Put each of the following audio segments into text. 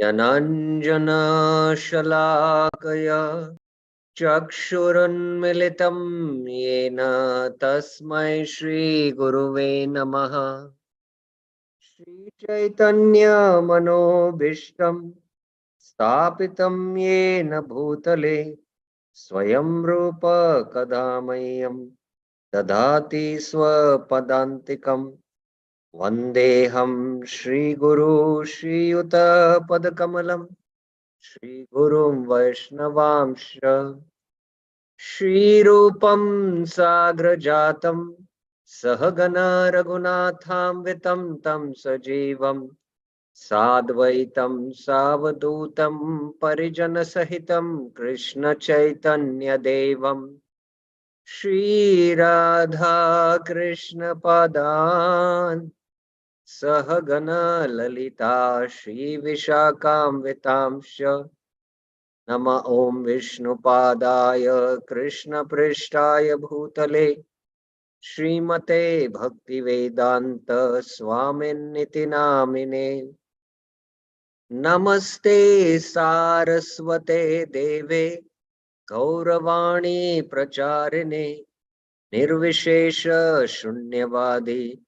Yananjana Shalakaya Chakshurunmilitam Yena Tasmai Shri Guruve Namaha. Shri Chaitanya Manobhishtam Stapitam Yena Bhutale Swayam Rupa Kadamayyam Dadati Swapadantikam Vandeham Shri Guru Shri Yuta Padakamalam Shri Gurum Vaishnavamsha Shri Rupam Sagrajatam Sahagana Raghunatham Vitam Tam Sajivam Sadvaitam Savadutam Parijana Sahitam Krishna Chaitanya Devam Shri Radha Krishna Padan Sahagana Lalita Shri Vishakam Vitamsha Nama Om Vishnu Padaya Krishna Prishtaya Bhutale Srimate Bhakti Vedanta Swamin Niti Namine Namaste Saraswate Deve Gauravani Pracharine Nirvishesha Shunyavadi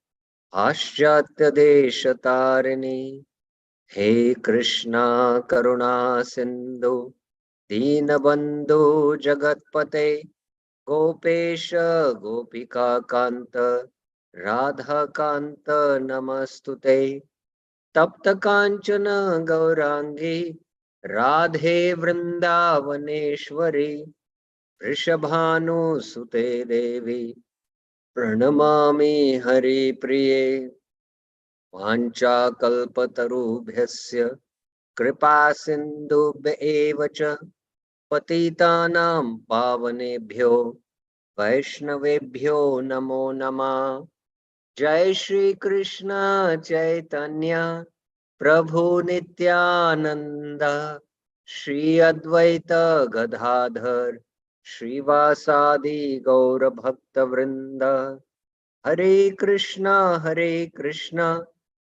Paschatya Deshatarine He Krishna Karuna Sindhu Deenabandhu Jagatpate Gopesha Gopika Kanta Radha Kanta Namastute Tapta Kanchana Gaurangi Radhe Vrindavaneshwari Rishabhanu Sute Devi Pranamami Hari Priye Vancha Kalpatarubhyasya Kripa Sindhubhya eva cha Patitanam Pavanebhyo Vaishnavebhyo Namo Namah Jai Shri Krishna Chaitanya Prabhu Nityananda Shri Advaita Gadadhar Shrivasadi Gaura Bhakta Vrinda Hare Krishna Krishna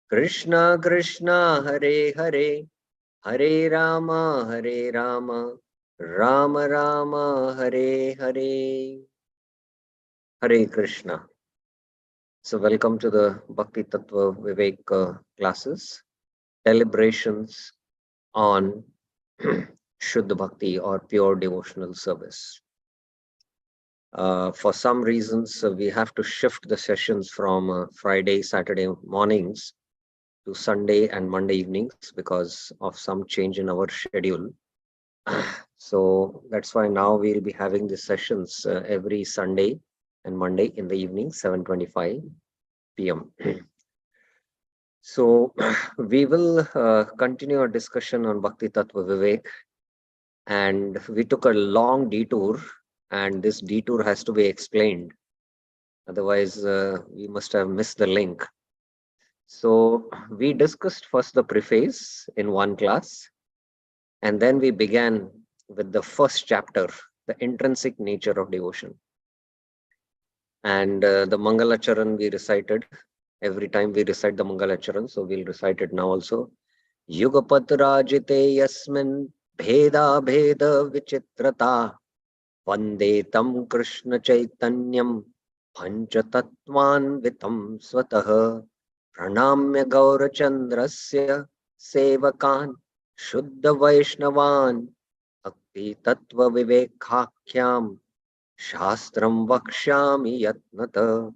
Krishna Hare Hare Hare Rama Rama Rama Hare Hare. Hare Krishna. So welcome to the Bhakti Tattva Viveka classes, deliberations on Shuddha Bhakti or pure devotional service. For some reasons, we have to shift the sessions from Friday, Saturday mornings to Sunday and Monday evenings because of some change in our schedule. So that's why now we'll be having these sessions every Sunday and Monday in the evening, 7:25 p.m. So we will continue our discussion on Bhakti Tattva Vivek, and we took a long detour, and this detour has to be explained. Otherwise, we must have missed the link. So we discussed first the preface in one class, and then we began with the first chapter, the intrinsic nature of devotion. And the Mangalacharan we recited. Every time we recite the Mangalacharan, so we'll recite it now also. Yugapat Rajite Yasmin Bheda Bheda Vichitrata Vande Tam Krishna Chaitanyam Pancha Tattvan Vitam Swataha Pranamya Gaurachandrasya Sevakan Shuddha Vaishnavan Bhakti Tattva Vivekhakyam Shastram Vakshyami Yatnata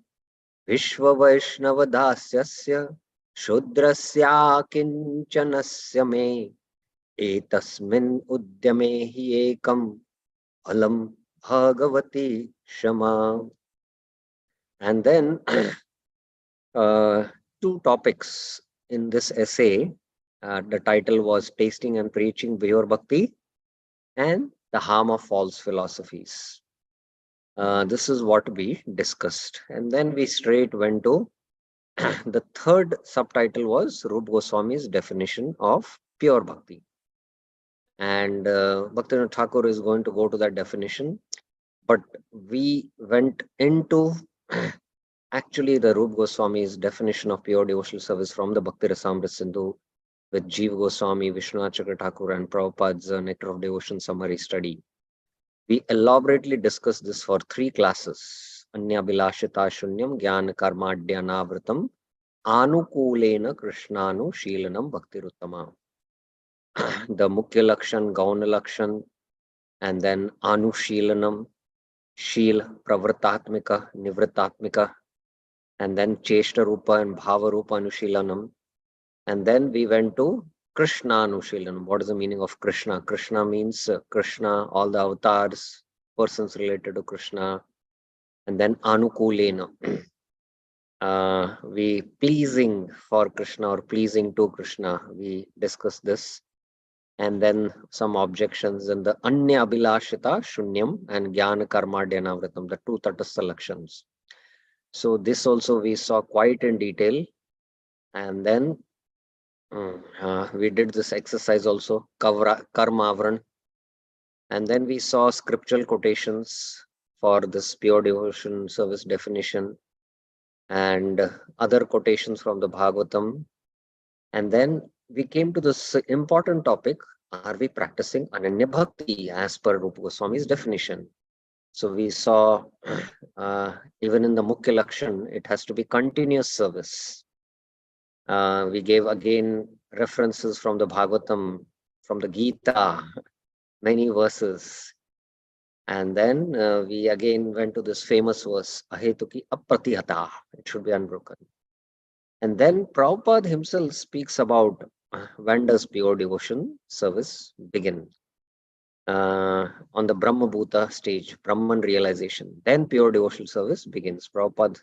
Vishwa Vaishnava Dasyasya Shudrasya Kinchanasya Me Etasmin Udyame Hi Ekam Alam Bhagavati Shama. And then two topics in this essay. The title was Tasting and Preaching Pure Bhakti and the Harm of False Philosophies. This is what we discussed. And then we straight went to the third subtitle was Rupa Goswami's definition of pure bhakti. And Bhaktivinoda Thakur is going to go to that definition. But we went into actually the Rupa Goswami's definition of pure devotional service from the Bhakti Rasamrita Sindhu with Jeev Goswami, Vishnu Chakra Thakur, and Prabhupada's Nectar of Devotion summary study. We elaborately discussed this for 3 classes. Anya Bilashita Shunyam Gyan Karmadhyanavritam Anukulena Krishnanu Sheelanam Bhaktiruttama. The Mukhya Lakshan, Gauna Lakshan, and then Anusheelanam, Sheel, Pravritatmika, Nivritatmika, and then Cheshta Rupa and Bhava Rupa Anusheelanam. And then we went to Krishna Anusheelanam. What is the meaning of Krishna? Krishna means Krishna, all the avatars, persons related to Krishna. And then Anukulena, we pleasing for Krishna or pleasing to Krishna. We discussed this. And then some objections in the Anya Abhilashita Shunyam and Jnana Karma Dhyanavritam, the 2 Tatastha Lakshans. So this also we saw quite in detail. And then we did this exercise also, Karma Avran. And then we saw scriptural quotations for this pure devotion service definition and other quotations from the Bhagavatam. And then we came to this important topic, are we practicing Ananya Bhakti as per Rupa Goswami's definition? So we saw even in the Mukhya Lakshan, it has to be continuous service. We gave again references from the Bhagavatam, from the Gita, many verses. And then we again went to this famous verse, Ahetuki Apratihata, it should be unbroken. And then Prabhupada himself speaks about when does pure devotion service begin? On the Brahma Bhuta stage, Brahman realization, then pure devotional service begins. Prabhupada,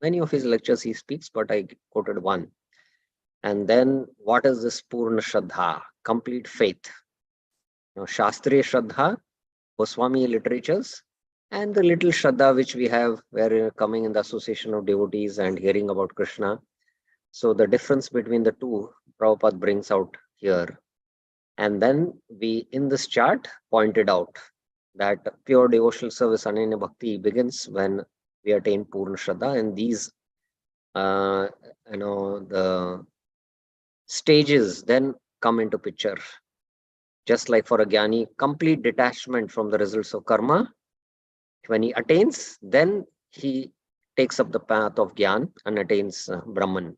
many of his lectures he speaks, but I quoted one. And then what is this Purna Shraddha, complete faith? Shastriya Shraddha, Goswami literatures, and the little Shraddha which we have, where coming in the association of devotees and hearing about Krishna. So the difference between the two, Prabhupada brings out here. And then we, in this chart, pointed out that pure devotional service, Ananya Bhakti, begins when we attain Purna Shraddha. And these, the stages then come into picture. Just like for a Jnani, complete detachment from the results of karma. When he attains, then he takes up the path of Jnana and attains Brahman.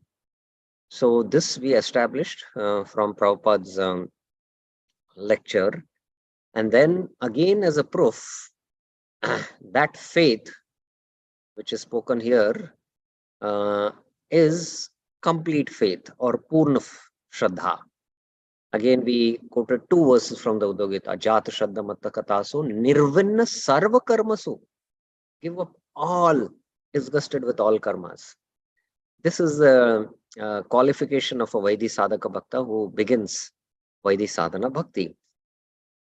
So this we established from Prabhupada's lecture. And then again as a proof, that faith which is spoken here is complete faith or Purna Shraddha. Again, we quoted 2 verses from the Uddhav Gita. Jata Shraddha Matta Katasu Nirvinna Sarva Karmasu. Give up all, disgusted with all karmas. This is the qualification of a Vaidhi Sadhaka Bhakta who begins Vaidhi Sadhana Bhakti.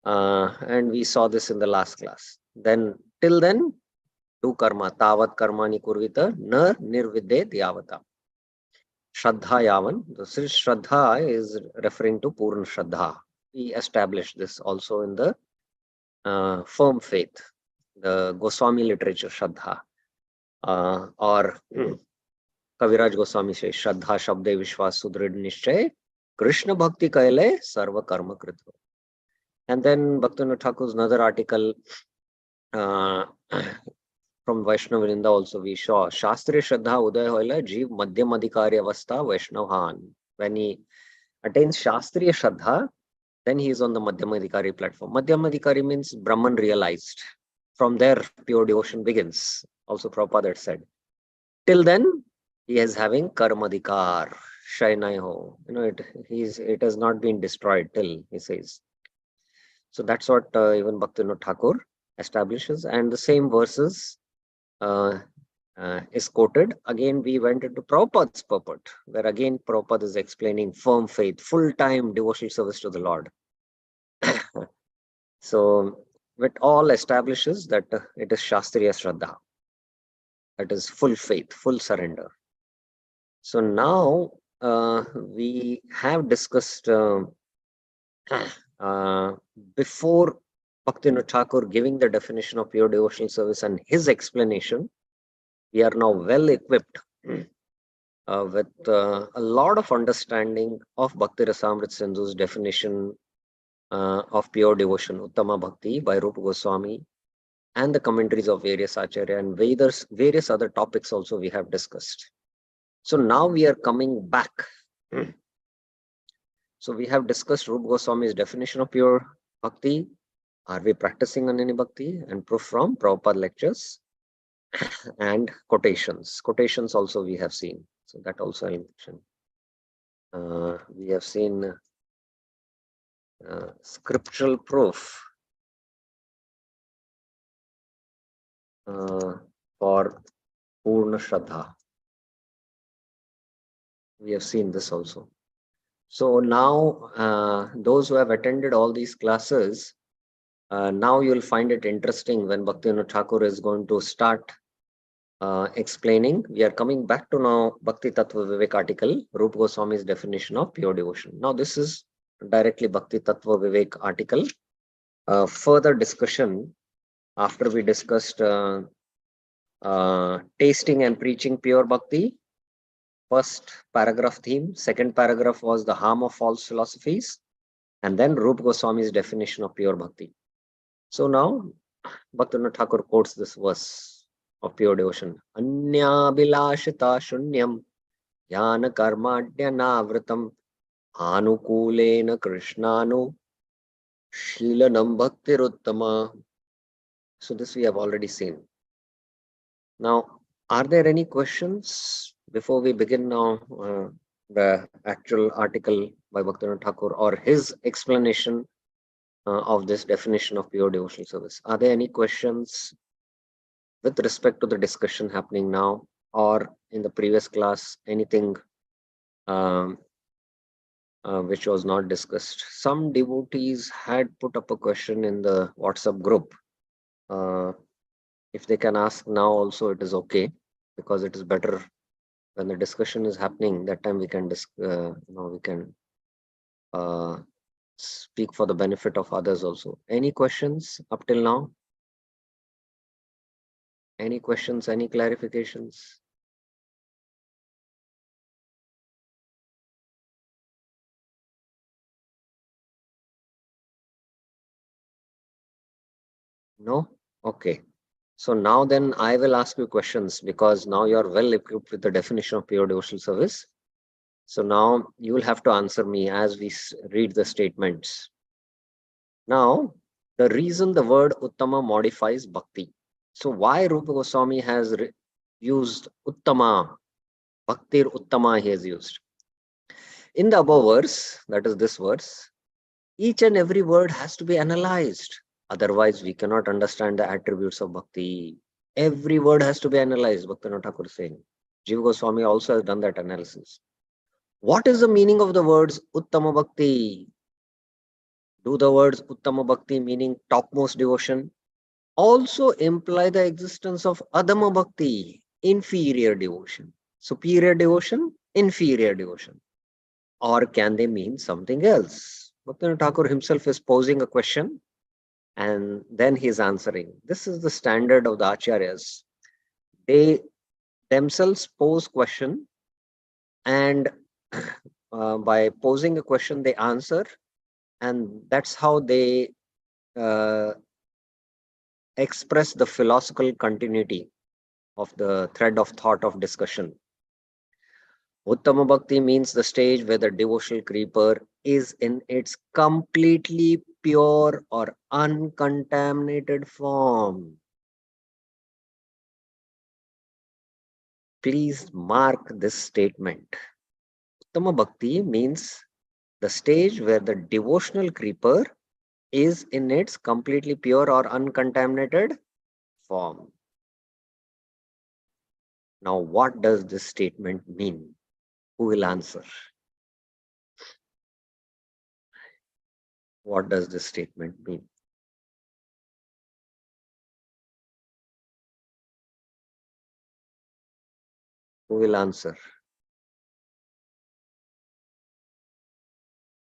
And we saw this in the last class. Then, till then, do karma. Tavat karmani kurvita na nirvidyet yavata. Shraddha Yavan. The Shraddha is referring to Purna Shraddha. We established this also in the firm faith, the Goswami literature Shraddha. Or Kaviraj Goswami says, Shraddha Shabde Vishwas Sudrid Nishchay Krishna Bhakti Kaile Sarva Karma Kritva. And then Bhaktivinoda Thakur's another article from Vaishnava Vrinda also we saw Shastriya Shraddha Uday Hoila Jeev Madhyam Adhikari Avastha Vaishnavahan. When he attains Shastriya Shraddha, then he is on the Madhyam Adhikari platform. Madhyam Adhikari means Brahman realized. From there, pure devotion begins. Also Prabhupada had said. Till then, he is having Karmadhikar, Shainai Ho. It has not been destroyed till, he says. So that's what even Bhaktivinoda Thakur establishes. And the same verses is quoted. Again, we went into Prabhupada's purport, where again Prabhupada is explaining firm faith, full-time devotional service to the Lord. So, it all establishes that it is Shastriya Shraddha. That is full faith, full surrender. So now we have discussed before Bhaktivinoda Thakur giving the definition of pure devotional service and his explanation, we are now well equipped with a lot of understanding of Bhakti Rasamrit Sindhu's definition of pure devotion, Uttama Bhakti, by Rupa Goswami, and the commentaries of various Acharya and Vedas, various other topics also we have discussed. So now we are coming back. So we have discussed Rupa Goswami's definition of pure bhakti. Are we practicing on any bhakti? And proof from Prabhupada lectures and quotations. Quotations also we have seen. So that also I'll mention. We have seen scriptural proof for Purna Shraddha. We have seen this also. So now, those who have attended all these classes, now you'll find it interesting when Bhaktivinoda Thakur is going to start explaining. We are coming back to now Bhakti Tattva Vivek article, Rupa Goswami's definition of pure devotion. Now this is directly Bhakti Tattva Vivek article. Further discussion after we discussed tasting and preaching pure bhakti. First paragraph theme, second paragraph was the harm of false philosophies, and then Rupa Goswami's definition of pure bhakti. So now Bhaktivinoda Thakur quotes this verse of pure devotion. Anya bilashita shunyam jnana karmadya navritam anukulena krishnanu shilanam bhaktiruttama. So this we have already seen. Now, are there any questions before we begin now the actual article by Bhaktivinoda Thakur or his explanation of this definition of pure devotional service? Are there any questions with respect to the discussion happening now or in the previous class, anything which was not discussed? Some devotees had put up a question in the WhatsApp group. If they can ask now also, it is okay, because it is better when the discussion is happening. That time we can we can speak for the benefit of others also. Any questions up till now? Any questions, any clarifications? No? Okay. So now then I will ask you questions, because now you are well equipped with the definition of pure devotional service. So now you will have to answer me as we read the statements. Now, the reason the word Uttama modifies Bhakti. So why Rupa Goswami has used Uttama, Bhaktir Uttama he has used. In the above verse, that is this verse, each and every word has to be analyzed. Otherwise, we cannot understand the attributes of Bhakti. Every word has to be analyzed, Bhaktivinoda Thakur is saying. Jiva Goswami also has done that analysis. What is the meaning of the words Uttama Bhakti? Do the words Uttama Bhakti, meaning topmost devotion, also imply the existence of Adama Bhakti, inferior devotion? Superior devotion, inferior devotion. Or can they mean something else? Bhaktivinoda Thakur himself is posing a question and then he is answering. This is the standard of the Acharyas. They themselves pose question, and by posing a question they answer, and that's how they express the philosophical continuity of the thread of thought of discussion. Uttama Bhakti means the stage where the devotional creeper is in its completely pure or uncontaminated form. Please mark this statement. Uttama Bhakti means the stage where the devotional creeper is in its completely pure or uncontaminated form. Now, what does this statement mean? Who will answer? What does this statement mean? Who will answer?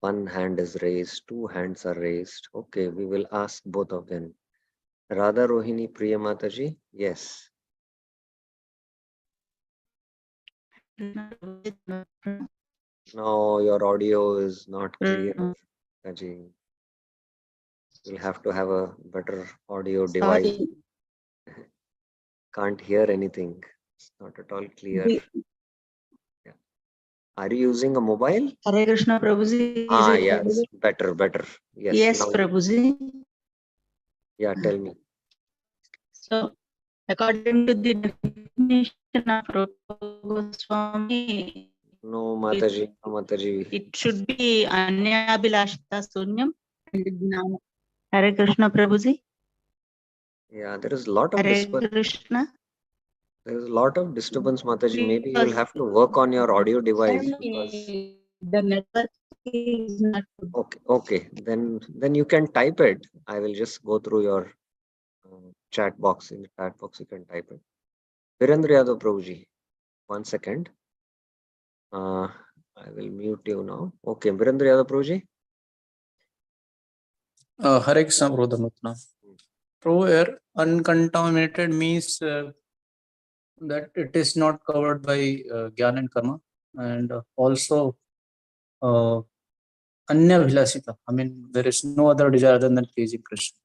One hand is raised, two hands are raised. Okay, we will ask both of them. Radha Rohini Priya Mataji? Yes. No, your audio is not clear, Ajay. You'll have to have a better audio device. Sorry. Can't hear anything. It's not at all clear. Yeah. Are you using a mobile? Hare Krishna Prabhuji. Yes, better. Yes. Yes, Now, Prabhuji. yeah, tell me. So, according to the definition of Rupa Goswami, No, Mataji. it should be Anyabhilashita Sunyam and Jnana. Hare Krishna Prabhuji. Yeah, there is a lot of Hare disturbance. Krishna. There is a lot of disturbance, Mataji. Maybe you will have to work on your audio device because. The network is not good. Okay. Then you can type it. I will just go through your chat box. In the chat box, you can type it. Virendra Yadav Prabhuji. 1 second. I will mute you now. Okay, Virendra Yadav Prabhuji. Hare Krishna Pradhanutna. Prabhu, here uncontaminated means that it is not covered by Gyan and Karma, and also Anya Vilasita. I mean, there is no other desire other than pleasing Krishna.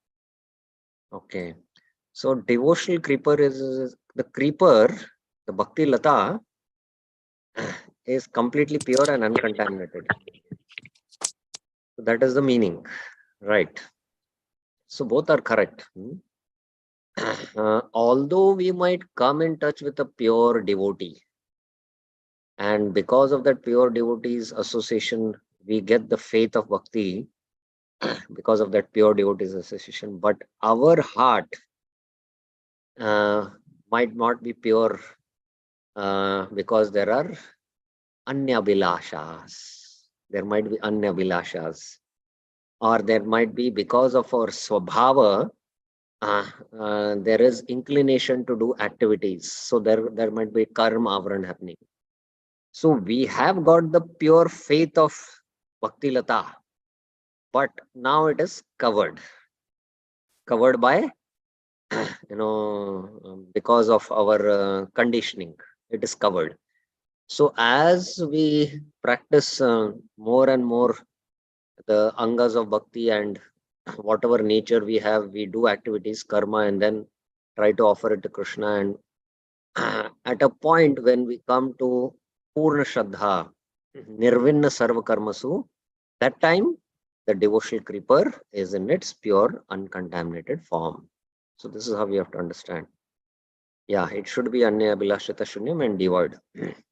Okay. So devotional creeper is the creeper, the Bhakti Lata is completely pure and uncontaminated. So that is the meaning, right? So both are correct. Although we might come in touch with a pure devotee, and because of that pure devotee's association, we get the faith of bhakti because of that pure devotee's association. But our heart might not be pure because there are anyabhilashas. There might be anyabhilashas, or there might be because of our swabhava. There is inclination to do activities, so there might be karma avaran happening. So we have got the pure faith of Bhakti Lata, but now it is covered by because of our conditioning, it is covered. So as we practice more and more the angas of bhakti and whatever nature we have, we do activities, karma, and then try to offer it to Krishna. And at a point when we come to Purna Shraddha, Nirvinna Sarva Karmasu, that time the devotional creeper is in its pure, uncontaminated form. So this is how we have to understand. Yeah, it should be Anya Abhilashita Shunyam and devoid.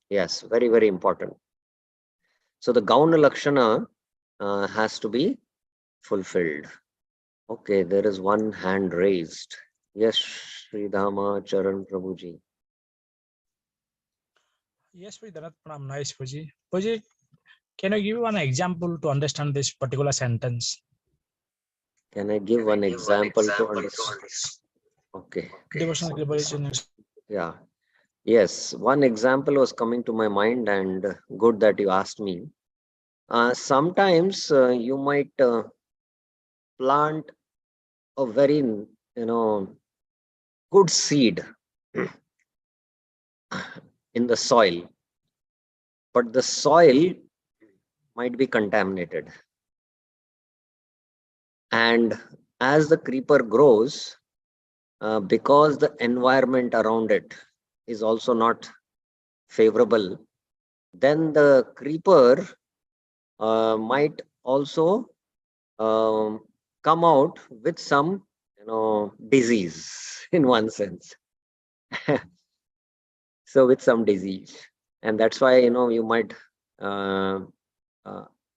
Yes, very, very important. So the Gauna Lakshana has to be fulfilled. Okay, there is one hand raised. Yes, Sridhama Charan Prabhuji. Yes, Pranam, nice, Puji. Puji, can you give one example to understand this particular sentence? Can I give one example to understand? Okay. Devotional liberation. Yeah. Yes, one example was coming to my mind, and good that you asked me. Sometimes you might plant a very, good seed in the soil, but the soil might be contaminated. And as the creeper grows, because the environment around it is also not favorable, then the creeper might also come out with some disease in one sense. So with some disease, and that's why you might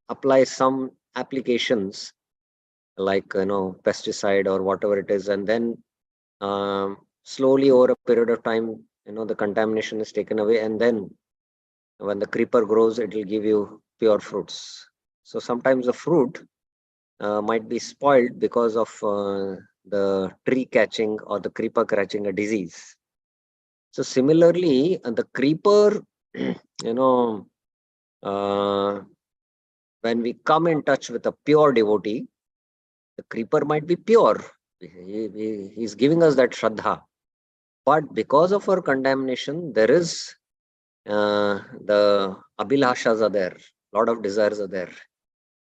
apply some applications like pesticide or whatever it is, and then slowly over a period of time the contamination is taken away, and then when the creeper grows, it will give you pure fruits. So sometimes the fruit might be spoiled because of the tree catching or the creeper catching a disease. So similarly, the creeper, when we come in touch with a pure devotee, the creeper might be pure. He's giving us that shraddha. But because of our contamination, there is, the abhilashas are there, lot of desires are there.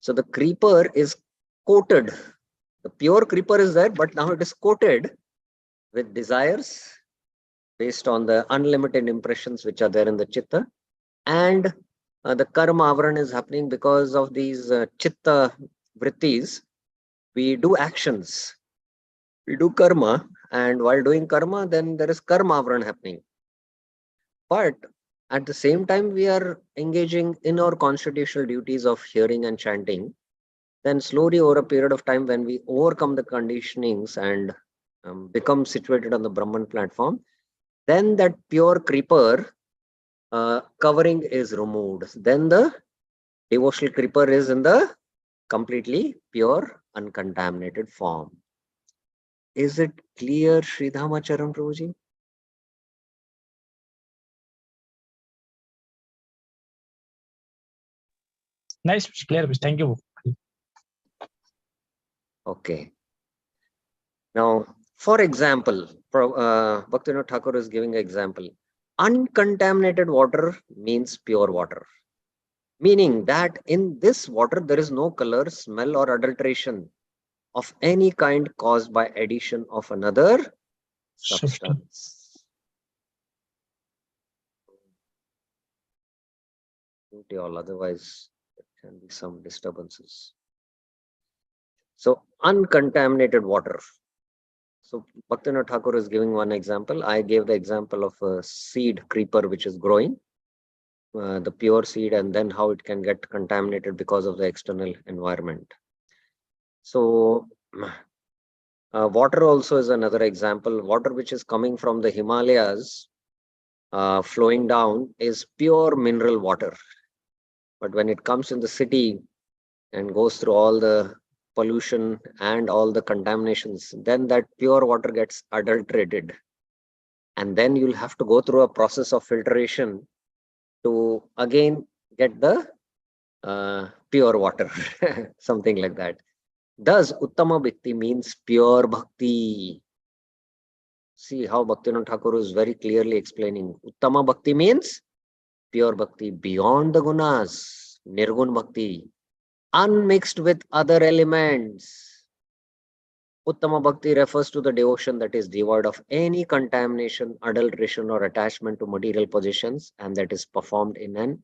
So the creeper is coated. The pure creeper is there, but now it is coated with desires based on the unlimited impressions which are there in the chitta. And the karma avaran is happening because of these chitta vrittis. We do actions, we do karma, and while doing karma, then there is karma avaran happening. But at the same time, we are engaging in our constitutional duties of hearing and chanting. Then slowly over a period of time, when we overcome the conditionings and become situated on the Brahman platform, then that pure creeper covering is removed. Then the devotional creeper is in the completely pure, uncontaminated form. Is it clear, Sridhamacharan Prabhuji? Nice, clear. Thank you. Okay. Now, for example, Bhaktivinoda Thakur is giving an example. Uncontaminated water means pure water. Meaning that in this water, there is no color, smell, or adulteration of any kind caused by addition of another substance. Otherwise, there can be some disturbances. So, uncontaminated water. So, Bhaktivinoda Thakur is giving one example. I gave the example of a seed creeper which is growing, the pure seed, and then how it can get contaminated because of the external environment. So, water also is another example. Water which is coming from the Himalayas, flowing down, is pure mineral water. But when it comes in the city and goes through all the pollution and all the contaminations, then that pure water gets adulterated. And then you'll have to go through a process of filtration to again get the pure water, something like that. Thus, Uttama Bhakti means pure bhakti. See how Bhaktivinoda Thakur is very clearly explaining. Uttama Bhakti means pure bhakti beyond the gunas, nirgun bhakti, unmixed with other elements. Uttama Bhakti refers to the devotion that is devoid of any contamination, adulteration, or attachment to material possessions, and that is performed in an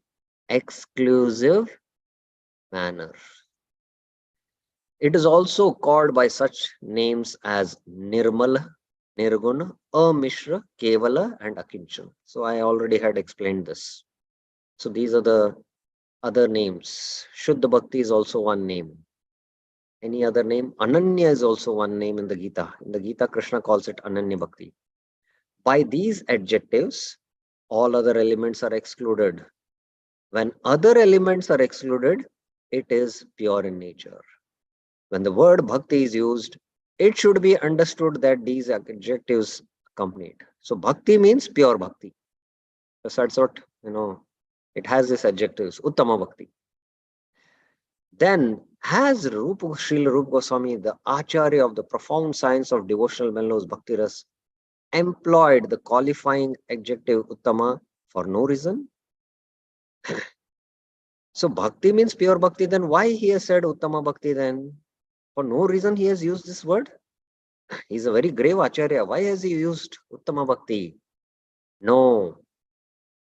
exclusive manner. It is also called by such names as Nirmal, Nirguna, Amishra, Kevala, and Akinchana. So I already had explained this. So these are the other names. Shuddha Bhakti is also one name. Any other name? Ananya is also one name in the Gita. In the Gita, Krishna calls it Ananya Bhakti. By these adjectives, all other elements are excluded. When other elements are excluded, it is pure in nature. When the word bhakti is used, it should be understood that these adjectives accompanied. So bhakti means pure bhakti. So that's what, it has these adjectives, Uttama Bhakti. Then, has Srila Rupa Goswami, the Acharya of the profound science of devotional mellows Bhakti Ras, employed the qualifying adjective Uttama for no reason? So bhakti means pure bhakti, then why he has said Uttama Bhakti then? For no reason he has used this word. He's a very grave Acharya. Why has he used Uttama Bhakti? No.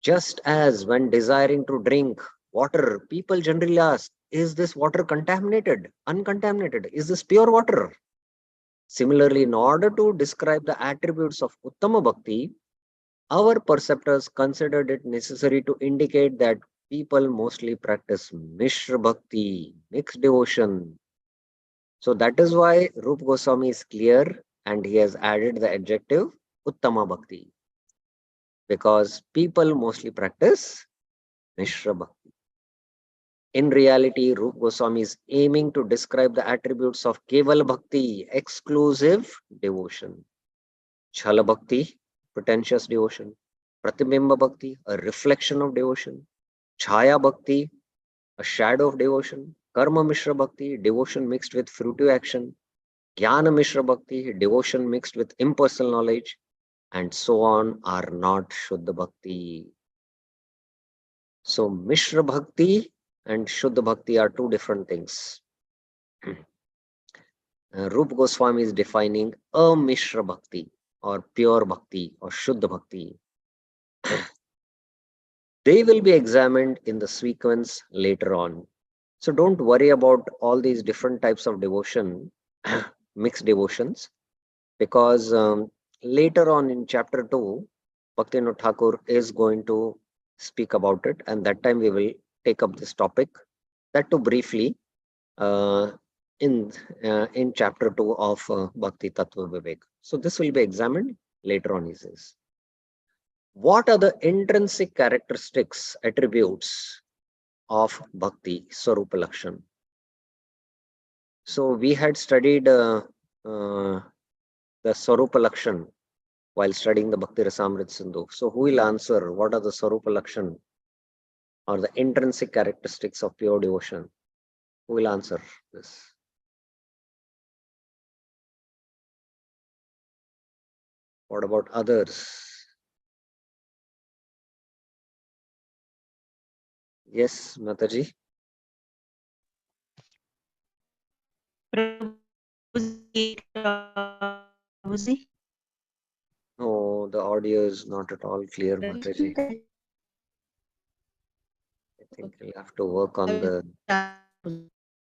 Just as when desiring to drink water, people generally ask, is this water contaminated, uncontaminated? Is this pure water? Similarly, in order to describe the attributes of Uttama Bhakti, our perceptors considered it necessary to indicate that people mostly practice Mishra Bhakti, mixed devotion. So that is why Rupa Goswami is clear and he has added the adjective Uttama Bhakti. Because people mostly practice Mishra Bhakti. In reality, Rupa Goswami is aiming to describe the attributes of Keval Bhakti, exclusive devotion. Chala Bhakti, pretentious devotion. Pratibimba Bhakti, a reflection of devotion. Chaya Bhakti, a shadow of devotion. Karma Mishra Bhakti, devotion mixed with fruitive action. Jnana Mishra Bhakti, devotion mixed with impersonal knowledge. And so on are not Shuddha Bhakti. So Mishra Bhakti and Shuddha Bhakti are two different things. Rupa Goswami is defining a Mishra Bhakti or pure Bhakti or Shuddha Bhakti. They will be examined in the sequence later on. So don't worry about all these different types of devotion, mixed devotions, because later on in chapter 2, Bhaktivinoda Thakur is going to speak about it, and that time we will take up this topic, that too briefly, uh, in chapter 2 of Bhakti Tattva Viveka. So this will be examined later on, he says. What are the intrinsic characteristics, attributes of Bhakti, Swarupa Lakshan? So we had studied the Swarupa Lakshan while studying the Bhakti Rasamrita Sindhu. So who will answer what are the Swarupa Lakshan or the intrinsic characteristics of pure devotion? Who will answer this? What about others? Yes, Mataji. Prabhuji. No, the audio is not at all clear, Mataji. I think you'll have to work on the.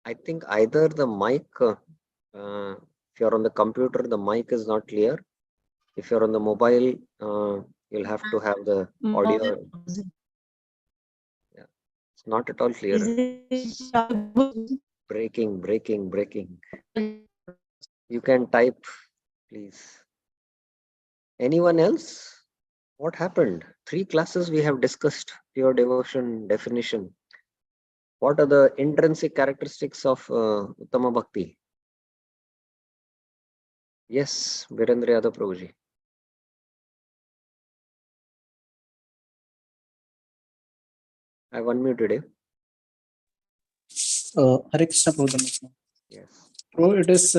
I think either the mic, if you're on the computer, the mic is not clear. If you're on the mobile, you'll have to have the audio. Yeah, it's not at all clear. Breaking. You can type, please. Anyone else? What happened? 3 classes we have discussed pure devotion definition. What are the intrinsic characteristics of Uttama Bhakti? Yes, Virendra Yadav Prabhuji. I've unmuted you. Hare Krishna Prabhupada. Yes. So it is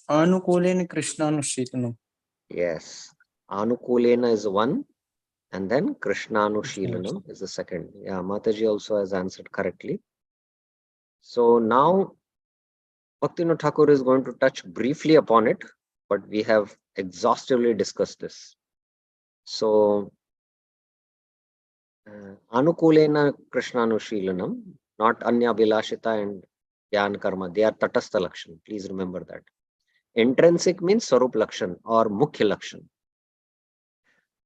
Anukulen Krishnanushitanam. Yes. Anukulena is one, and then Krishnanushilanam is the second. Yeah, Mataji also has answered correctly. So now Bhaktivinoda Thakur is going to touch briefly upon it, but we have exhaustively discussed this. So Anukulena Krishnanushilanam, not Anya Bilashita and Dhyan Karma. They are Tatastha Lakshan. Please remember that. Intrinsic means Swarup Lakshan or Mukhya Lakshan.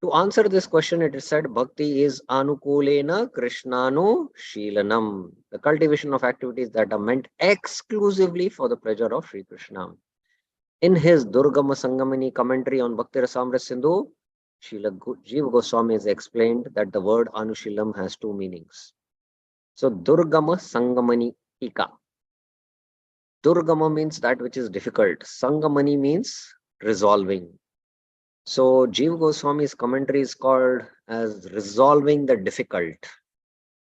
To answer this question, it is said Bhakti is Anukulena Krishnanu Shilanam, the cultivation of activities that are meant exclusively for the pleasure of Sri Krishna. In his Durgama Sangamani commentary on Bhakti Rasamrita Sindhu, Srila Jiva Goswami has explained that the word Anushilam has 2 meanings. So Durgama Sangamani Tika. Durgama means that which is difficult. Sangamani means resolving. So Jiva Goswami's commentary is called as resolving the difficult.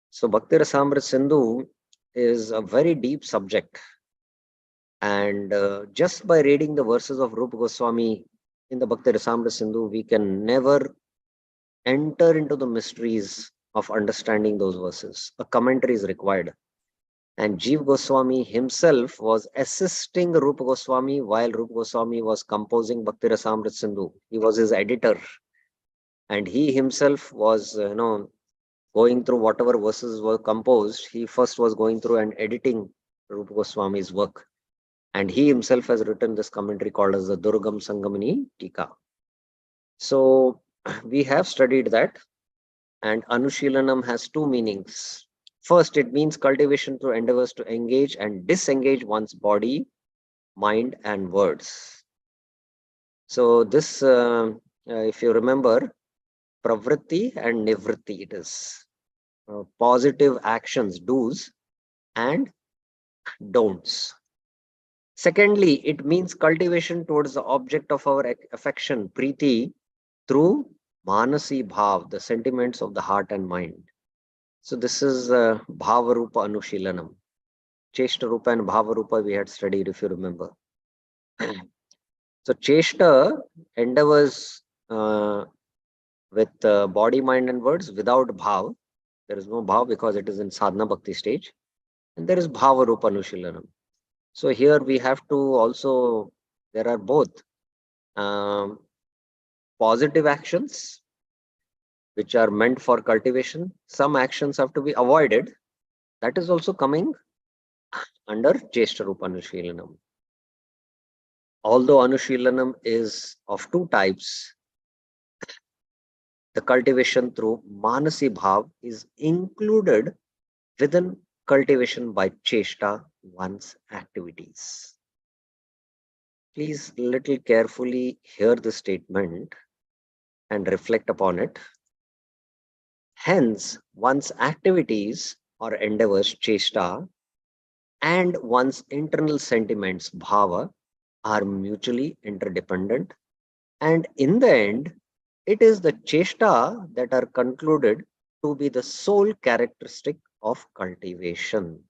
So Bhakti Rasamrita Sindhu is a very deep subject. And just by reading the verses of Rupa Goswami in the Bhakti Rasamrita Sindhu, we can never enter into the mysteries of understanding those verses. A commentary is required. And Jiva Goswami himself was assisting Rupa Goswami while Rupa Goswami was composing Bhakti Rasamrita Sindhu. He was his editor. And he himself was, going through whatever verses were composed. He first was going through and editing Rupa Goswami's work. And he himself has written this commentary called as the Durgam Sangamani Tika. So we have studied that. And Anushilanam has 2 meanings. First, it means cultivation through endeavors to engage and disengage one's body, mind, and words. So this, if you remember, pravritti and nivritti, it is positive actions, do's, and don'ts. Secondly, it means cultivation towards the object of our affection, priti, through manasi bhav, the sentiments of the heart and mind. So this is Bhavarupa Anushilanam. Cheshta Rupa and Bhavarupa we had studied, if you remember. So Cheshta endeavors with body, mind, and words without Bhav. There is no bhav because it is in sadhana bhakti stage. And there is bhava rupa anushilanam. So here we have to also, there are both um, positive actions which are meant for cultivation. Some actions have to be avoided. That is also coming under Cheshta Rupa Anushilanam. Although Anushilanam is of two types, the cultivation through Manasi Bhav is included within cultivation by Cheshta, one's activities. Please little carefully hear the statement and reflect upon it. Hence, one's activities or endeavors, Cheshta, and one's internal sentiments, Bhava, are mutually interdependent. And in the end, it is the Cheshta that are concluded to be the sole characteristic of cultivation.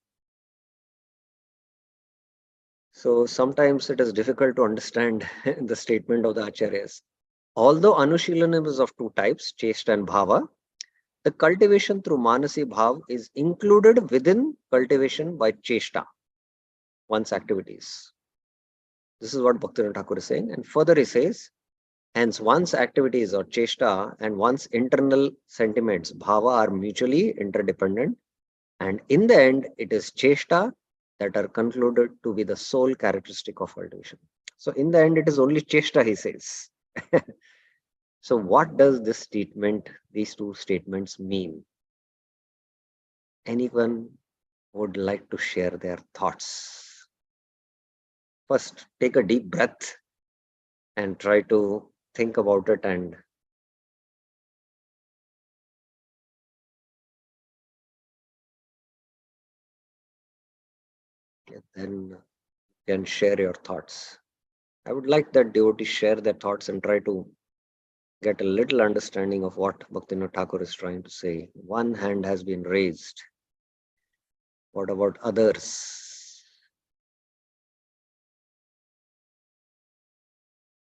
So sometimes it is difficult to understand the statement of the Acharyas. Although Anushilanam is of two types, Cheshta and Bhava, the cultivation through Manasi Bhav is included within cultivation by Cheshta, one's activities. This is what Bhaktivinoda Thakur is saying. And further he says, hence one's activities or Cheshta and one's internal sentiments, Bhava, are mutually interdependent. And in the end, it is Cheshta that are concluded to be the sole characteristic of cultivation. So in the end, it is only Cheshta, he says. So what does this statement, these two statements mean? Anyone would like to share their thoughts? First, take a deep breath and try to think about it, and then you can share your thoughts. I would like that devotees share their thoughts and try to get a little understanding of what Bhaktivinoda Thakur is trying to say. One hand has been raised. What about others?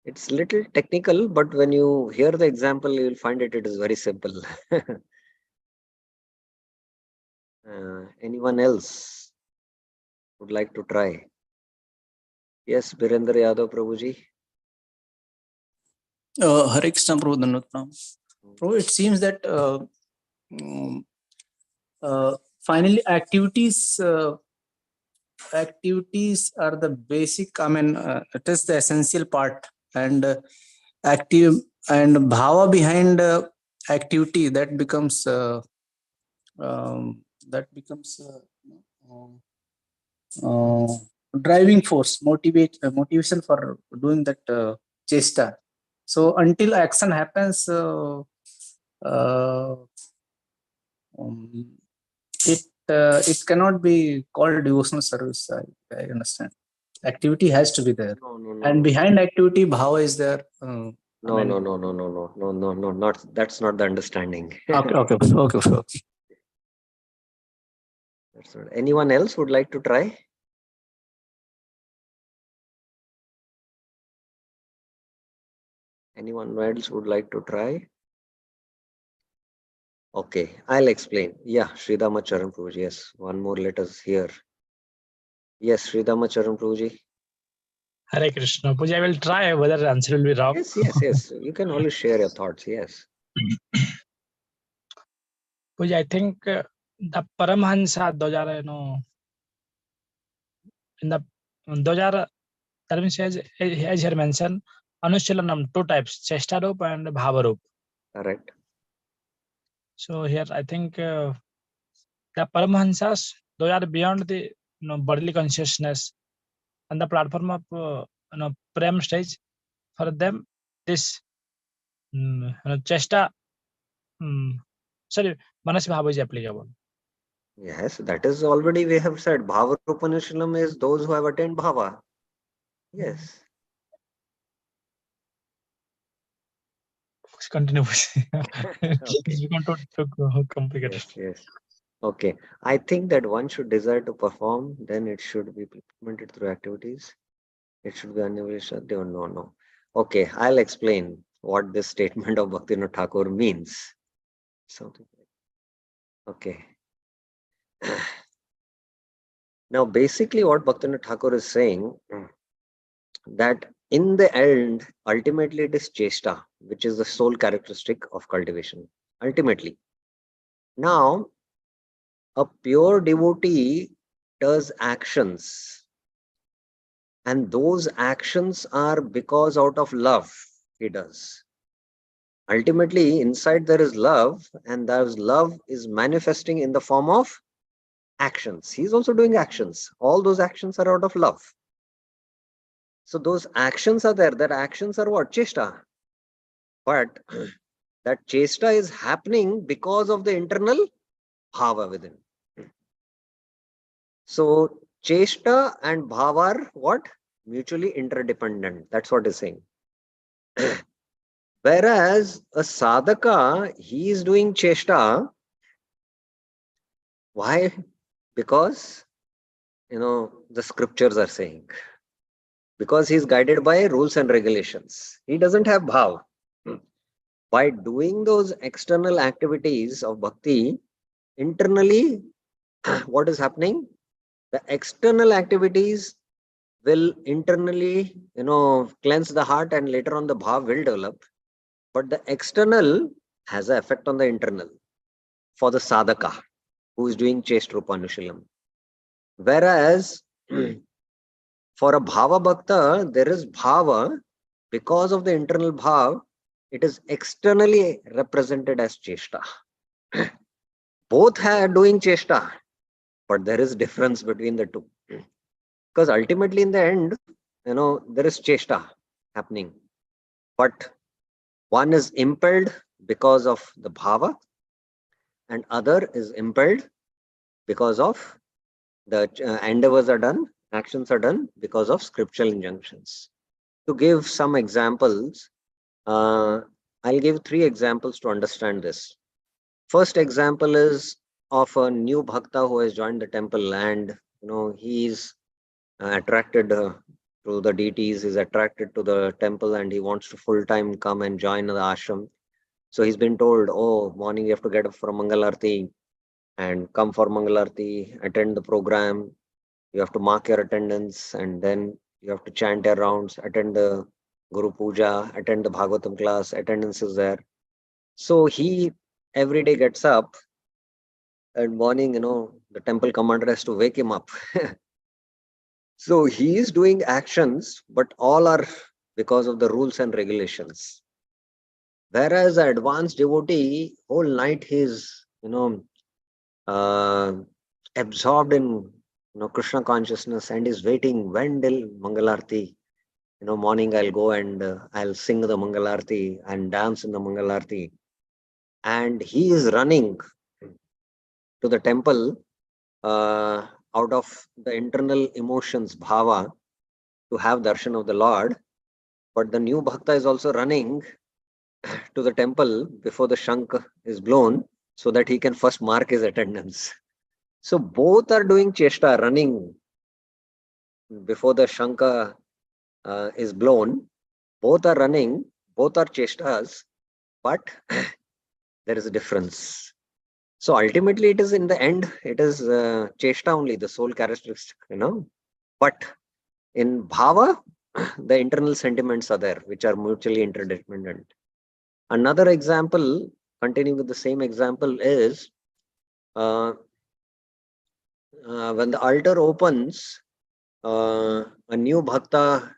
It's little technical, but when you hear the example, you will find it is very simple. Anyone else would like to try? Yes, Birendra Yadav Prabhuji. Hare Krishna Prabhu Dhanvatnam. Prabhu, it seems that finally activities are the basic, I mean, it is the essential part, and active and bhava behind activity that becomes driving force, motivation for doing that chesta. So until action happens, it cannot be called devotional service. I understand. Activity has to be there, and behind activity, bhava is there. No, not that's not the understanding. Okay. That's not. Anyone else would like to try? Anyone else would like to try? Okay, I'll explain. Yeah, Sridhama Charan Prabhuji. Yes, one more let us hear. Yes, Sridhama Charan Prabhuji. Hare Krishna. Puja, I will try whether the answer will be wrong. Yes. You can always share your thoughts. Yes. Puja, I think the Paramahansa, those are, in the those are, that means as here mentioned, Anushilanam, two types, Cheshta Rup and Bhava Rup. Correct. So here I think the Paramahansas, those are beyond the bodily consciousness and the platform of Prem stage. For them, this Cheshta, sorry, Manasi Bhava is applicable. Yes, that is already we have said. Bhava Rupanushilam is those who have attained Bhava. Yes. Continue. It's become too complicated. Yes. Okay. I think that one should desire to perform, then it should be implemented through activities. It should be unavailable. No. Okay, I'll explain what this statement of Bhaktivinoda Thakur means. Something Okay. Now, basically, what Bhaktivinoda Thakur is saying that in the end, ultimately, it is chesta, which is the sole characteristic of cultivation. Ultimately, now a pure devotee does actions, and those actions are because out of love he does. Ultimately, inside there is love, and that love is manifesting in the form of actions. He's also doing actions. All those actions are out of love. So those actions are there. That actions are what? Chesta. But that chesta is happening because of the internal bhava within. So chesta and bhava are what? Mutually interdependent. That's what he's saying. Whereas a sadhaka, he is doing chesta. Why? Because, the scriptures are saying. Because he is guided by rules and regulations. He doesn't have bhav. By doing those external activities of bhakti, internally, what is happening? The external activities will internally, cleanse the heart, and later on the bhav will develop. But the external has an effect on the internal for the sadhaka who is doing Cheshtropanushilam. Whereas for a bhava bhakta, there is bhava because of the internal bhav, it is externally represented as chesta. Both are doing chesta, but there is difference between the two. Because ultimately in the end, there is chesta happening. But one is impelled because of the bhava, and other is impelled because of the endeavors are done, actions are done because of scriptural injunctions. To give some examples, I'll give 3 examples to understand this. First example is of a new bhakta who has joined the temple, and he is attracted to the deities, is attracted to the temple, and he wants to full time come and join the ashram. So he's been told, oh, morning you have to get up for Mangalarti and come for Mangalarti, attend the program. You have to mark your attendance, and then you have to chant your rounds, attend the Guru Puja, attend the Bhagavatam class, attendance is there. So he every day gets up, and morning, the temple commander has to wake him up. So he is doing actions, but all are because of the rules and regulations. Whereas an advanced devotee, whole night he's, absorbed in, Krishna consciousness, and is waiting when till Mangalarti. Morning I'll go and I'll sing the Mangalarti and dance in the Mangalarti. And he is running to the temple out of the internal emotions, bhava, to have darshan of the Lord. But the new bhakta is also running to the temple before the shank is blown so that he can first mark his attendance. So both are doing chesta, running before the shanka is blown. Both are running, both are chestas, but there is a difference. So ultimately, it is in the end, it is chesta only, the sole characteristic, But in bhava, the internal sentiments are there, which are mutually interdependent. Another example, continuing with the same example, is when the altar opens, a new bhakta,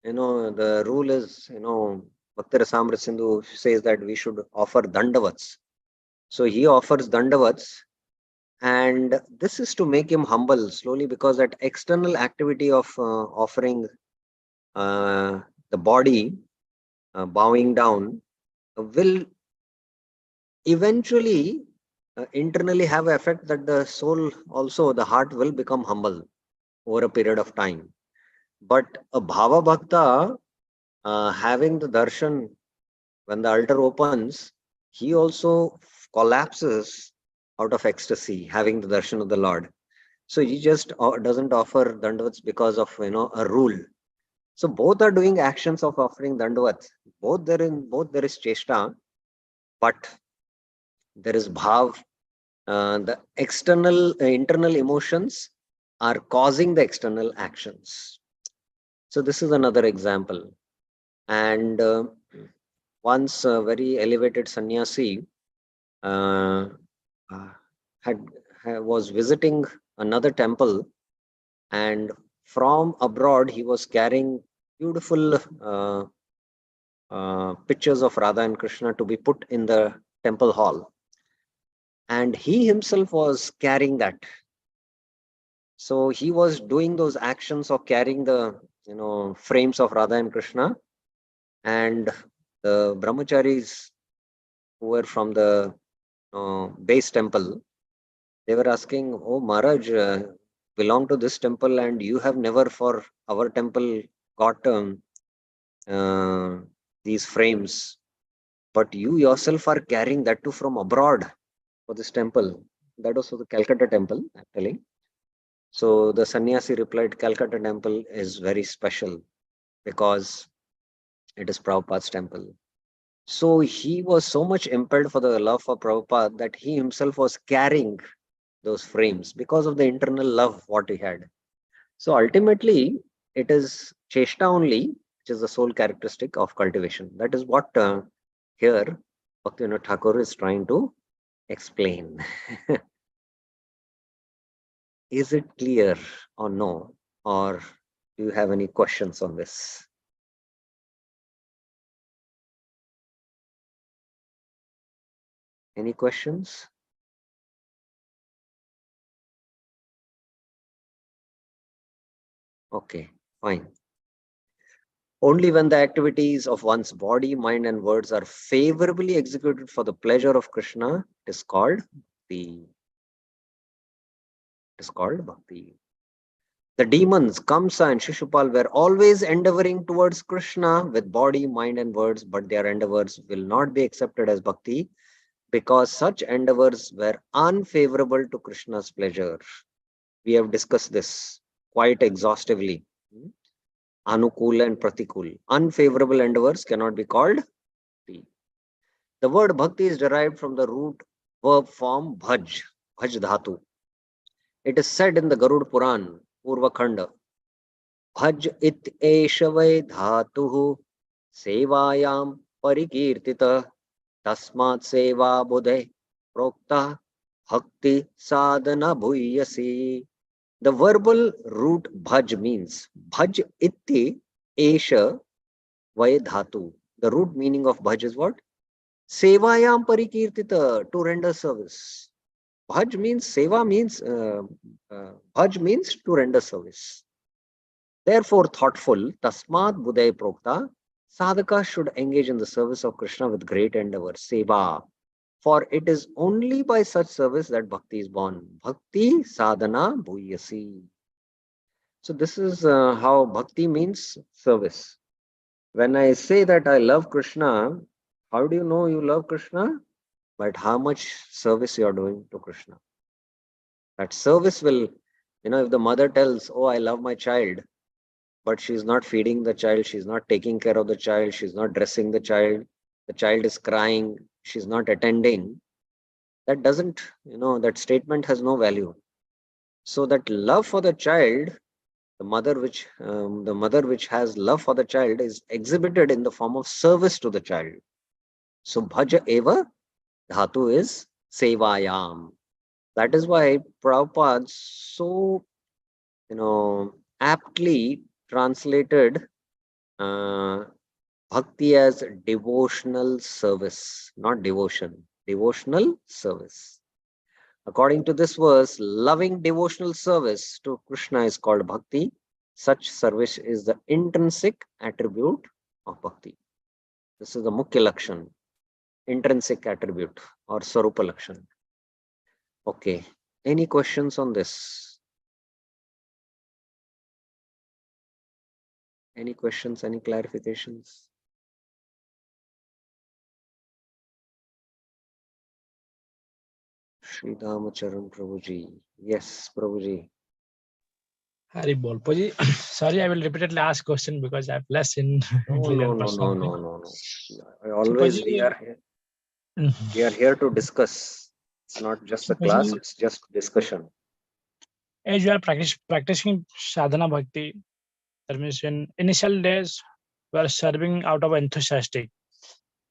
the rule is, Bhakti Rasamrita Sindhu says that we should offer dandavats. So he offers dandavats, and this is to make him humble slowly, because that external activity of offering the body, bowing down, will eventually internally have an effect that the soul also, the heart will become humble over a period of time. But a bhava bhakta, having the darshan when the altar opens, he also collapses out of ecstasy, having the darshan of the Lord. So he just doesn't offer dandavats because of a rule. So both are doing actions of offering dandavats. Both there is chesta, but there is bhav the internal emotions are causing the external actions. So this is another example. And once a very elevated sannyasi uh, was visiting another temple, and from abroad he was carrying beautiful pictures of Radha and Krishna to be put in the temple hall, and he himself was carrying that. So he was doing those actions of carrying the frames of Radha and Krishna, and the brahmacharis who were from the base temple, they were asking, "Oh Maharaj, belong to this temple, and you have never for our temple got uh, these frames, but you yourself are carrying that too from abroad for this temple." That was for the Calcutta temple, actually. So the sannyasi replied, "Calcutta temple is very special because it is Prabhupada's temple." So he was so much impelled for the love for Prabhupada that he himself was carrying those frames because of the internal love what he had. So ultimately, it is cheshta only, which is the sole characteristic of cultivation. That is what here Bhaktivinoda Thakur is trying to explain. Is it clear or no? Or do you have any questions on this? Any questions? Okay, fine. Only when the activities of one's body, mind, and words are favorably executed for the pleasure of Krishna, it is called bhakti. The demons, Kamsa and Shishupal, were always endeavoring towards Krishna with body, mind, and words, but their endeavors will not be accepted as bhakti because such endeavors were unfavorable to Krishna's pleasure. We have discussed this quite exhaustively. Anukul and Pratikul. Unfavorable endeavors cannot be called bhakti. The word bhakti is derived from the root verb form bhaj dhatu. It is said in the Garud Puran, Purva Khanda, भज इत एष वै धातुः सेवायां परिकीर्तितः तस्मात् सेवा बुधे प्रोक्तः bhakti sadhana bhuyasi. The verbal root bhaj means bhaj iti esha vai dhatu. The root meaning of bhaj is what? Sevayam parikirtita, to render service. Bhaj means seva means bhaj means to render service. Therefore, thoughtful, tasmat budaya prokta, sadhaka should engage in the service of Krishna with great endeavor, seva. For it is only by such service that bhakti is born. Bhakti sadhana bhuyasi. So this is how bhakti means service. When I say that I love Krishna, how do you know you love Krishna? But how much service you are doing to Krishna. That service will, if the mother tells, "Oh, I love my child," but she's not feeding the child, she's not taking care of the child, she's not dressing the child is crying, she's not attending, that doesn't, that statement has no value. So that love for the child, the mother which has love for the child is exhibited in the form of service to the child. So bhaja eva dhatu is sevayam. That is why Prabhupada so aptly translated bhakti as devotional service, not devotion, devotional service. According to this verse, loving devotional service to Krishna is called bhakti. Such service is the intrinsic attribute of bhakti. This is the mukhya lakshan, intrinsic attribute or sarupa lakshan. Okay, any questions on this? Any questions, any clarifications? Shri Damacharan Prabhuji. Yes, Prabhuji. Hari Bol. Puji, sorry, I will repeatedly ask question because I have less in No. Always we are here. We are here to discuss. It's not just So a class, basically, it's just discussion. as you are practicing sadhana bhakti, that means in initial days, we are serving out of enthusiastic.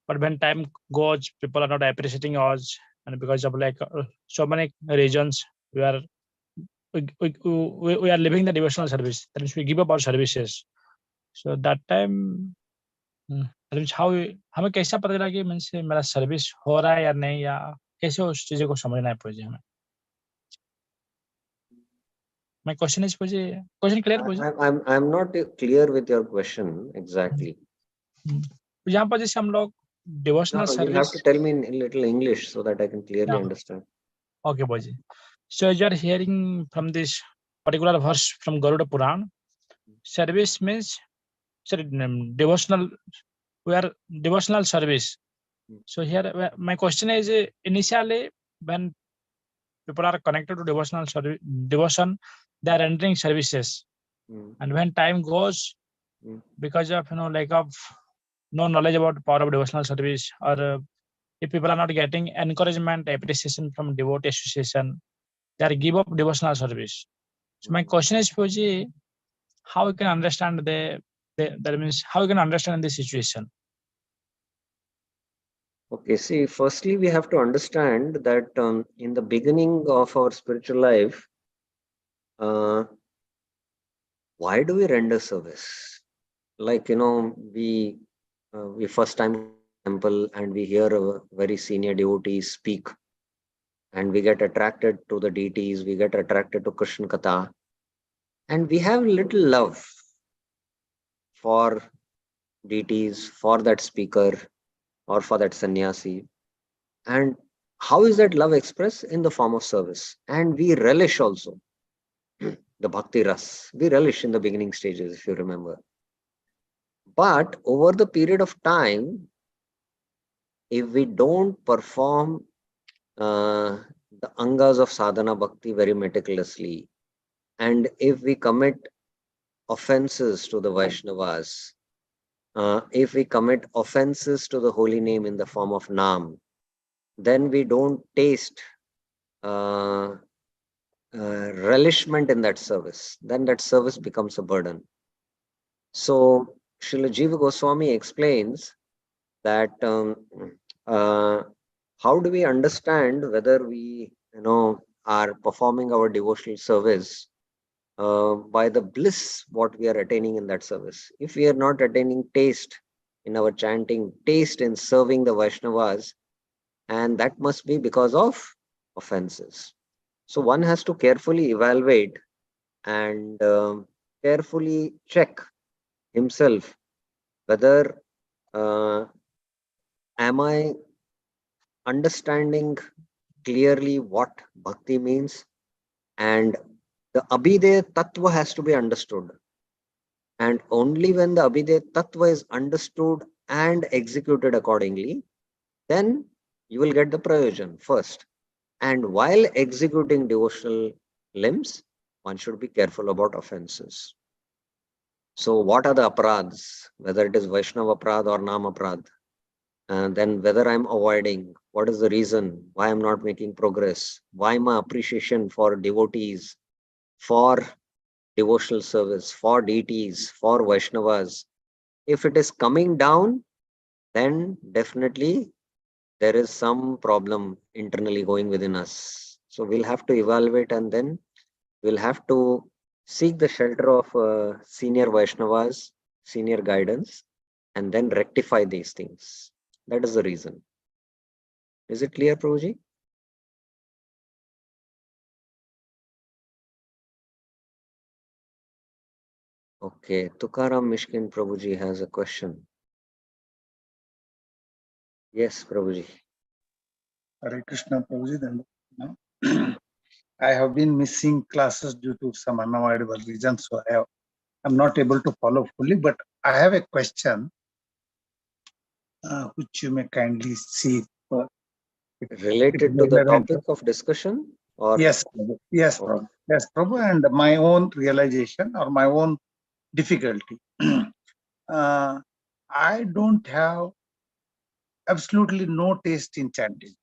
But when time goes, people are not appreciating us, and because of like so many reasons, we are we are leaving the devotional service. That means we give up our services. So that time, that means how हमें कैसा पता चला कि means मेरा service हो रहा है या नहीं, या कैसे उस चीज़ को समझना है पूजी हमें. My question is पूजी, question clear पूजी. I'm not clear with your question exactly. यहाँ पर जैसे हम लोग devotional No, you'll have service. to tell me in little English so that I can clearly Yeah. understand. Okay, Boji. So you are hearing from this particular verse from Garuda Puran. Service means devotional. We are devotional service. So here my question is, initially when people are connected to devotional service, devotion, they are rendering services, and when time goes, because of lack of no knowledge about the power of devotional service, or if people are not getting encouragement, appreciation from devotee association, they are give up devotional service. So my question is, Puji, how we can understand that means how we can understand this situation? Okay, see, firstly, we have to understand that in the beginning of our spiritual life, why do we render service? Like, we first time temple and we hear a very senior devotees speak, and we get attracted to the deities, we get attracted to Krishna Katha, and we have little love for deities, for that speaker, or for that sannyasi. And how is that love expressed? In the form of service. And we relish also the bhakti ras. We relish in the beginning stages, if you remember. But over the period of time, if we don't perform the angas of sadhana bhakti very meticulously, and if we commit offenses to the Vaishnavas, if we commit offenses to the holy name in the form of Nam, then we don't taste relishment in that service. Then that service becomes a burden. So Srila Jiva Goswami explains that how do we understand whether we are performing our devotional service by the bliss what we are attaining in that service. If we are not attaining taste in our chanting, taste in serving the Vaishnavas, and that must be because of offenses. So one has to carefully evaluate and carefully check himself whether am I understanding clearly what bhakti means, and the Abhideya Tattva has to be understood. And only when the Abhideya Tattva is understood and executed accordingly, then you will get the prayojan first. And while executing devotional limbs, one should be careful about offenses. So what are the aparadhs, whether it is Vaishnava aparadh or Nam aparadh? And then whether I'm avoiding, what is the reason why I'm not making progress? Why my appreciation for devotees, for devotional service, for deities, for Vaishnavas, if it is coming down, then definitely there is some problem internally going within us. So we'll have to evaluate, and then we'll have to seek the shelter of senior Vaishnavas, senior guidance, and then rectify these things. That is the reason. Is it clear, Prabhuji? Okay, Tukaram Mishkin Prabhuji has a question. Yes, Prabhuji. Hare Krishna Prabhuji. Then, I have been missing classes due to some unavoidable reasons, so I'm not able to follow fully. But I have a question, which you may kindly see. Related to the topic of discussion? Or Yes, Prabhu. Yes, Prabhu. Yes, Prabhu, and my own realization or my own difficulty. I don't have absolutely no taste in chanting.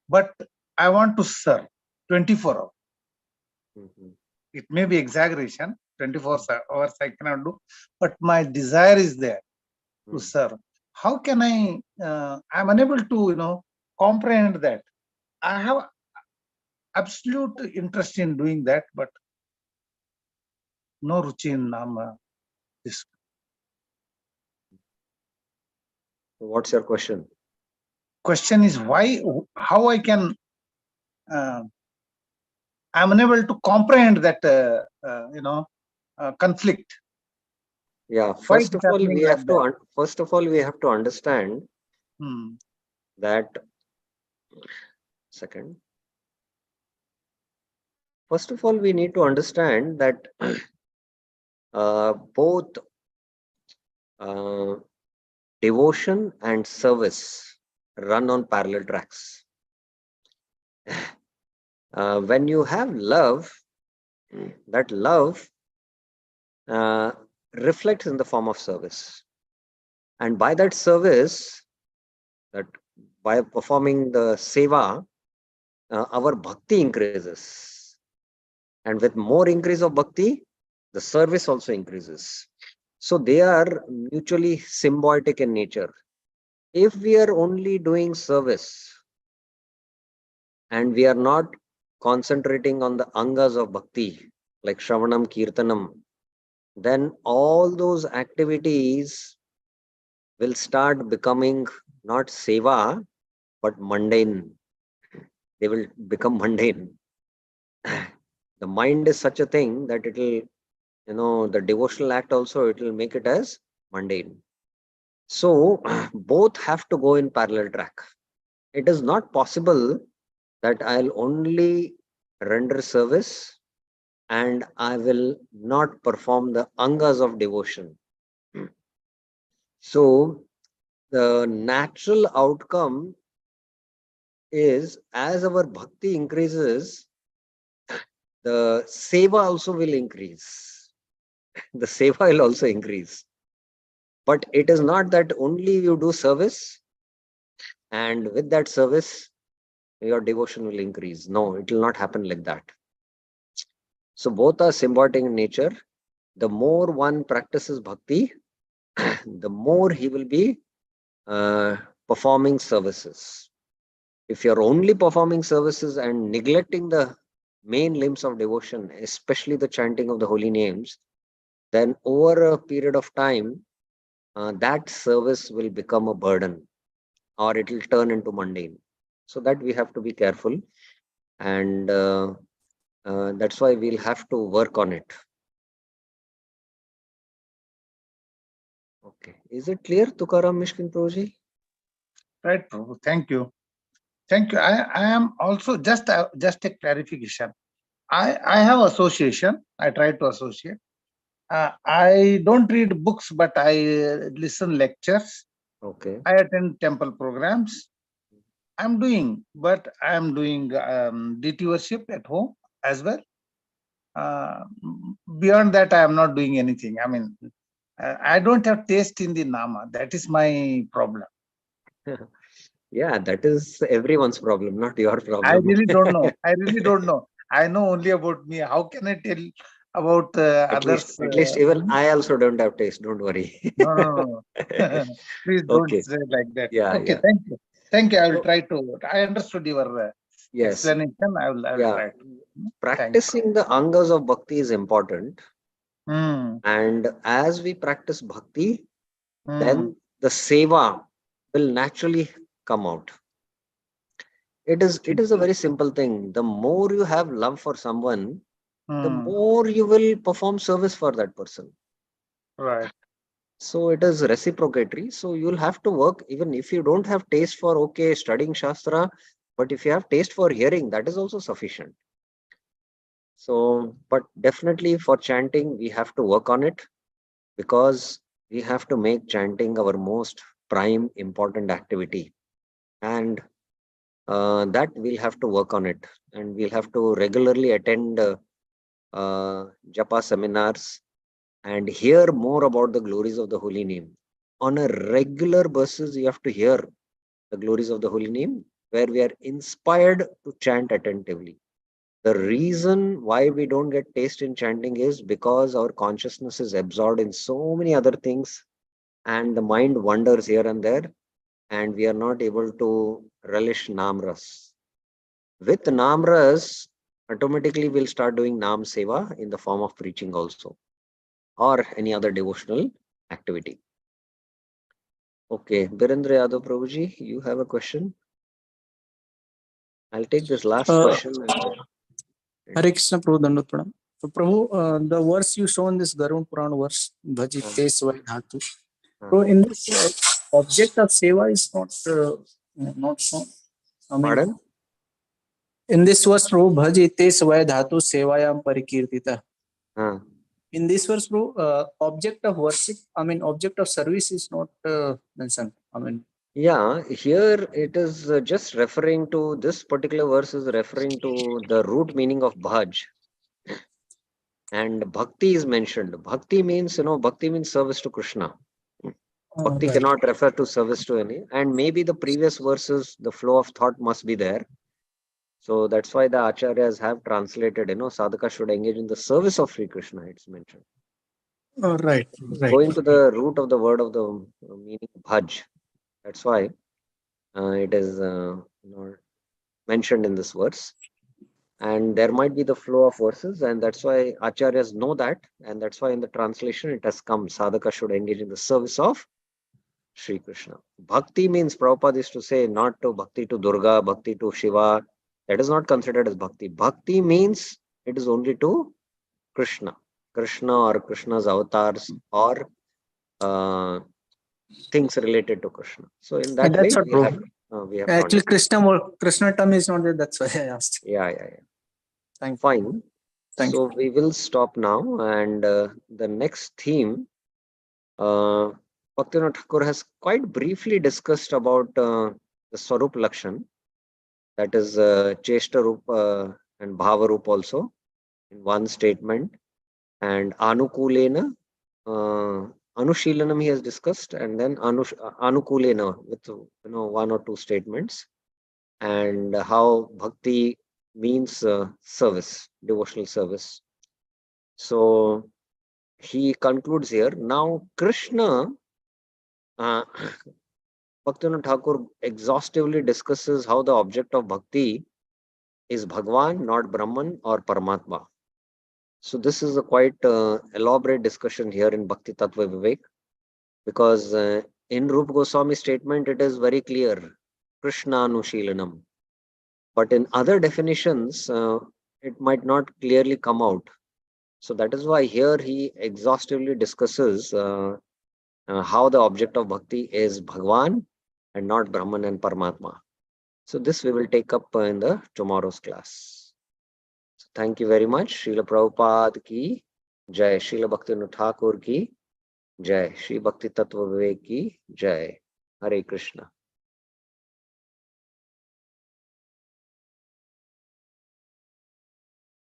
but I want to serve 24 hours. Mhm. It may be exaggeration, 24 hours I cannot do, but my desire is there to serve. How can I'm unable to, comprehend that. I have absolute interest in doing that, but no ruchi in Nama. This What's your question? question is how I can, I'm unable to comprehend that, conflict. Yeah, Why first it's of all, happening we like have that? to first of all we have to understand that second. First of all, we need to understand that both devotion and service run on parallel tracks. When you have love, that love reflects in the form of service, and by that service, that by performing the seva, our bhakti increases, and with more increase of bhakti, the service also increases. So they are mutually symbiotic in nature. If we are only doing service and we are not concentrating on the angas of bhakti like Shravanam, Kirtanam, then all those activities will start becoming not seva but mundane. They will become mundane. The mind is such a thing that it will, the devotional act also, it will make it as mundane. So both have to go in parallel track. It is not possible that I'll only render service and I will not perform the angas of devotion. So the natural outcome is, as our bhakti increases, the seva also will increase. The seva will also increase. But it is not that only you do service and with that service your devotion will increase. No, it will not happen like that. So both are symbiotic in nature. The more one practices bhakti, the more he will be performing services. If you're only performing services and neglecting the main limbs of devotion, especially the chanting of the holy names, then over a period of time, that service will become a burden or it will turn into mundane. So that we have to be careful, and that's why we'll have to work on it. Okay. Is it clear, Tukaram Mishkin Prabhuji? Right, Prabhu. Thank you. Thank you. I am also just a clarification. I have association. I try to associate. I don't read books, but I listen lectures. Okay. I attend temple programs. I'm doing DT worship at home as well. Beyond that, I am not doing anything. I mean, I don't have taste in the nama. That is my problem. Yeah, that is everyone's problem, not your problem. I really don't know. I really don't know. I know only about me. How can I tell about others? At least even I also don't have taste. Don't worry. No. Please don't Okay. say like that. Yeah, Okay, yeah. thank you. Thank you. I will So, try to. I understood your yes. explanation. I will Yeah. try to. Practicing the angas of bhakti is important. Hmm. And as we practice bhakti, Hmm. then the seva will naturally come out. It is a very simple thing. The more you have love for someone, the Hmm. more you will perform service for that person. Right. So it is reciprocatory. So you'll have to work even if you don't have taste for studying Shastra, but if you have taste for hearing, that is also sufficient. So, but definitely for chanting, we have to work on it because we have to make chanting our most prime important activity. And that we'll have to work on it. And we'll have to regularly attend japa seminars and hear more about the glories of the holy name. On a regular basis, you have to hear the glories of the holy name. where we are inspired to chant attentively. The reason why we don't get taste in chanting is because our consciousness is absorbed in so many other things and the mind wanders here and there, and we are not able to relish Namras. With Namras, automatically we'll start doing Nam Seva in the form of preaching also, or any other devotional activity. Okay, Birendra Yadav Prabhuji, you have a question? I'll take this last question. Hare Krishna Prabhu Dandavat Pranam. So Prabhu, the verse you show in this Garud Puran verse, Bhajite Svai Dhatu. So in this object of seva is not shown. I mean, Pardon? in this verse, Prabhu, Bhajite Svai Dhatu Sevayam Parikirtita. In this verse, Prabhu, object of worship, I mean, object of service is not mentioned. I mean, Yeah, here it is just referring to, this particular verse is referring to the root meaning of bhaj. And bhakti is mentioned. Bhakti means, bhakti means service to Krishna. Bhakti right. cannot refer to service to any. And maybe the previous verses, the flow of thought must be there. So that's why the acharyas have translated, sadhaka should engage in the service of Sri Krishna, it's mentioned. Right. Going to the root of the word of the meaning bhaj. That's why it is mentioned in this verse. And there might be the flow of verses, and that's why acharyas know that, and that's why in the translation it has come, sadhaka should engage in the service of Sri Krishna. Bhakti means, Prabhupada is to say, not to bhakti to Durga, bhakti to Shiva. That is not considered as bhakti. Bhakti means it is only to Krishna. Krishna or Krishna's avatars or things related to Krishna. So in that way, we have Actually, gone. Krishna term is not there. That's why I asked. Yeah. Thank you. Fine. Thank So we will stop now, and the next theme, Bhaktivinoda Thakur has quite briefly discussed about the Swarup Lakshan, that is Cheshta Rup and Bhava Rup also in one statement, and Anukulena, Anushilanam he has discussed, and then Anukulena with one or two statements, and how Bhakti means service, devotional service. So he concludes here. Now Krishna, Bhaktivinoda Thakur exhaustively discusses how the object of bhakti is Bhagwan, not Brahman or Paramatma. So this is a quite elaborate discussion here in Bhakti Tattva Vivek, because in Rupa Goswami's statement it is very clear, Krishna Anushilanam. But in other definitions, it might not clearly come out. So that is why here he exhaustively discusses how the object of bhakti is Bhagwan and not Brahman and Paramatma. So this we will take up in the tomorrow's class. So thank you very much. Srila Prabhupada ki Jai, Srila Bhaktivinoda Thakur ki Jai, Shri Bhakti Tattva Vivek ki Jai. Hare Krishna.